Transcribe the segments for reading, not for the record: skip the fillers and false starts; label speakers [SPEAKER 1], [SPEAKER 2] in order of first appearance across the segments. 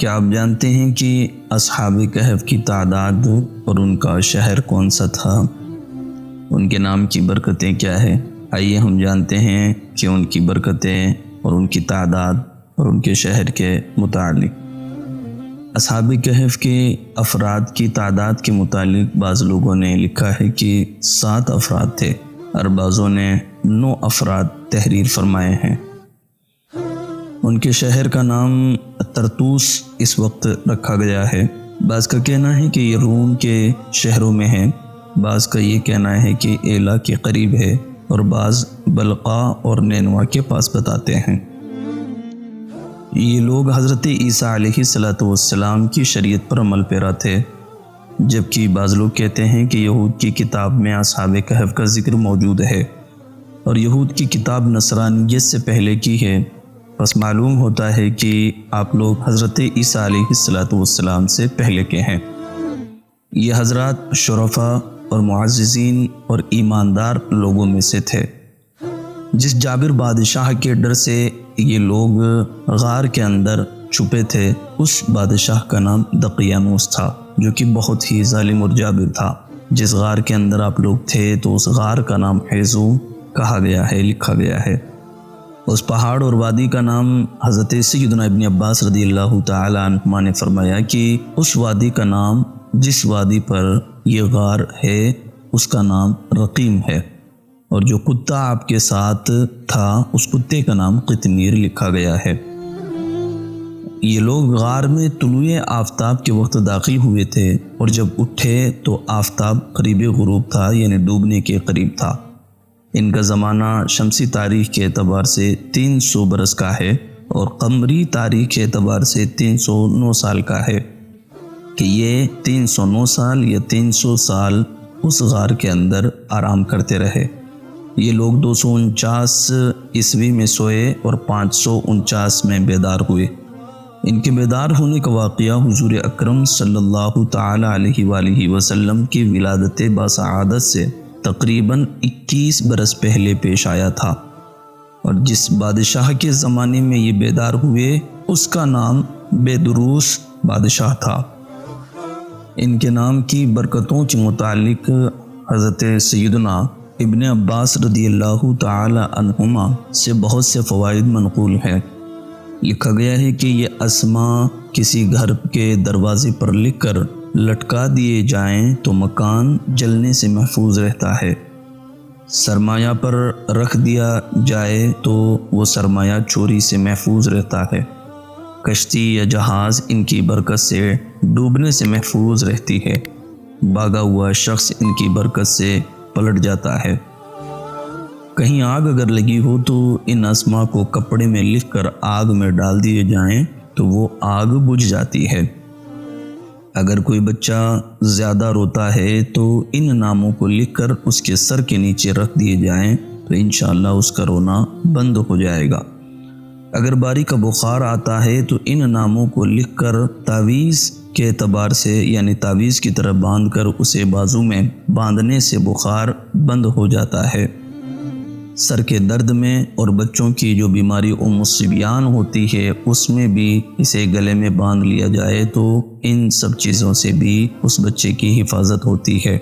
[SPEAKER 1] کیا آپ جانتے ہیں کہ اصحاب کہف کی تعداد اور ان کا شہر کون سا تھا؟ ان کے نام کی برکتیں کیا ہے؟ آئیے ہم جانتے ہیں کہ ان کی برکتیں اور ان کی تعداد اور ان کے شہر کے متعلق۔ اصحاب کہف کے افراد کی تعداد کے متعلق بعض لوگوں نے لکھا ہے کہ 7 افراد تھے اور بعضوں نے 9 افراد تحریر فرمائے ہیں۔ ان کے شہر کا نام ترتوس اس وقت رکھا گیا ہے۔ بعض کا کہنا ہے کہ یہ روم کے شہروں میں ہے، بعض کا یہ کہنا ہے کہ ایلا کے قریب ہے اور بعض بلقا اور نینوا کے پاس بتاتے ہیں۔ یہ لوگ حضرت عیسیٰ علیہ السلام کی شریعت پر عمل پیرا تھے، جبکہ بعض لوگ کہتے ہیں کہ یہود کی کتاب میں اصحاب کہف کا ذکر موجود ہے اور یہود کی کتاب نصرانیت سے پہلے کی ہے، بس معلوم ہوتا ہے کہ آپ لوگ حضرت عیسیٰ علیہ السلام سے پہلے کے ہیں۔ یہ حضرات شرفاء اور معززین اور ایماندار لوگوں میں سے تھے۔ جس جابر بادشاہ کے ڈر سے یہ لوگ غار کے اندر چھپے تھے، اس بادشاہ کا نام دقیانوس تھا، جو کہ بہت ہی ظالم اور جابر تھا۔ جس غار کے اندر آپ لوگ تھے تو اس غار کا نام حیزوم کہا گیا ہے، لکھا گیا ہے۔ اس پہاڑ اور وادی کا نام حضرت سیدنا ابن عباس رضی اللہ تعالی عنہما نے فرمایا کہ اس وادی کا نام، جس وادی پر یہ غار ہے، اس کا نام رقیم ہے، اور جو کتا آپ کے ساتھ تھا اس کتے کا نام قطمیر لکھا گیا ہے۔ یہ لوگ غار میں طلوع آفتاب کے وقت داخل ہوئے تھے، اور جب اٹھے تو آفتاب قریب غروب تھا، یعنی ڈوبنے کے قریب تھا۔ ان کا زمانہ شمسی تاریخ کے اعتبار سے 300 برس کا ہے اور قمری تاریخ کے اعتبار سے 309 سال کا ہے، کہ یہ 309 سال یا 300 سال اس غار کے اندر آرام کرتے رہے۔ یہ لوگ 249 عیسوی میں سوئے اور 549 میں بیدار ہوئے۔ ان کے بیدار ہونے کا واقعہ حضور اکرم صلی اللہ تعالی علیہ وآلہ وسلم کی ولادت باسعادت سے تقریباً 21 برس پہلے پیش آیا تھا، اور جس بادشاہ کے زمانے میں یہ بیدار ہوئے اس کا نام بیدروس بادشاہ تھا۔ ان کے نام کی برکتوں کے متعلق حضرت سیدنا ابن عباس رضی اللہ تعالی عنہما سے بہت سے فوائد منقول ہیں۔ لکھا گیا ہے کہ یہ اسماء کسی گھر کے دروازے پر لکھ کر لٹکا دیے جائیں تو مکان جلنے سے محفوظ رہتا ہے، سرمایہ پر رکھ دیا جائے تو وہ سرمایہ چوری سے محفوظ رہتا ہے، کشتی یا جہاز ان کی برکت سے ڈوبنے سے محفوظ رہتی ہے، بھاگا ہوا شخص ان کی برکت سے پلٹ جاتا ہے۔ کہیں آگ اگر لگی ہو تو ان اسماء کو کپڑے میں لکھ کر آگ میں ڈال دیے جائیں تو وہ آگ بجھ جاتی ہے۔ اگر کوئی بچہ زیادہ روتا ہے تو ان ناموں کو لکھ کر اس کے سر کے نیچے رکھ دیے جائیں تو انشاءاللہ اس کا رونا بند ہو جائے گا۔ اگر باری کا بخار آتا ہے تو ان ناموں کو لکھ کر تعویذ کے اعتبار سے، یعنی تعویذ کی طرح باندھ کر اسے بازو میں باندھنے سے بخار بند ہو جاتا ہے۔ سر کے درد میں اور بچوں کی جو بیماری ام الصبیان ہوتی ہے اس میں بھی اسے گلے میں باندھ لیا جائے تو ان سب چیزوں سے بھی اس بچے کی حفاظت ہوتی ہے۔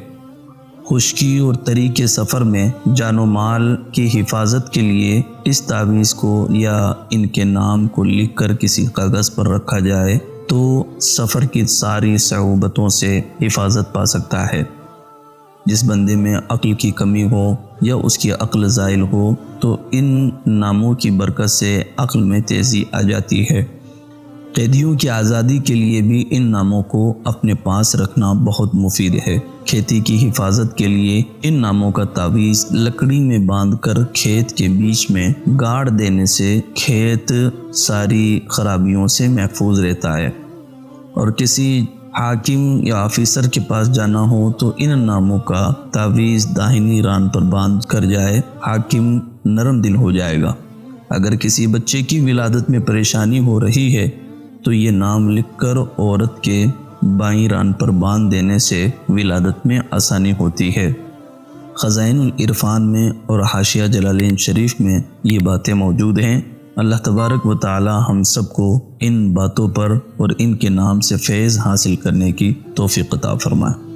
[SPEAKER 1] خشکی اور تری کے سفر میں جان و مال کی حفاظت کے لیے اس تعویذ کو یا ان کے نام کو لکھ کر کسی کاغذ پر رکھا جائے تو سفر کی ساری صعوبتوں سے حفاظت پا سکتا ہے۔ جس بندے میں عقل کی کمی ہو یا اس کی عقل زائل ہو تو ان ناموں کی برکت سے عقل میں تیزی آ جاتی ہے۔ قیدیوں کی آزادی کے لیے بھی ان ناموں کو اپنے پاس رکھنا بہت مفید ہے۔ کھیتی کی حفاظت کے لیے ان ناموں کا تعویذ لکڑی میں باندھ کر کھیت کے بیچ میں گاڑ دینے سے کھیت ساری خرابیوں سے محفوظ رہتا ہے، اور کسی حاکم یا آفیسر کے پاس جانا ہو تو ان ناموں کا تعویذ داہنی ران پر باندھ کر جائے، حاکم نرم دل ہو جائے گا۔ اگر کسی بچے کی ولادت میں پریشانی ہو رہی ہے تو یہ نام لکھ کر عورت کے بائیں ران پر باندھ دینے سے ولادت میں آسانی ہوتی ہے۔ خزائن العرفان میں اور حاشیہ جلالین شریف میں یہ باتیں موجود ہیں۔ اللہ تبارک و تعالی ہم سب کو ان باتوں پر اور ان کے نام سے فیض حاصل کرنے کی توفیق عطا فرمائے۔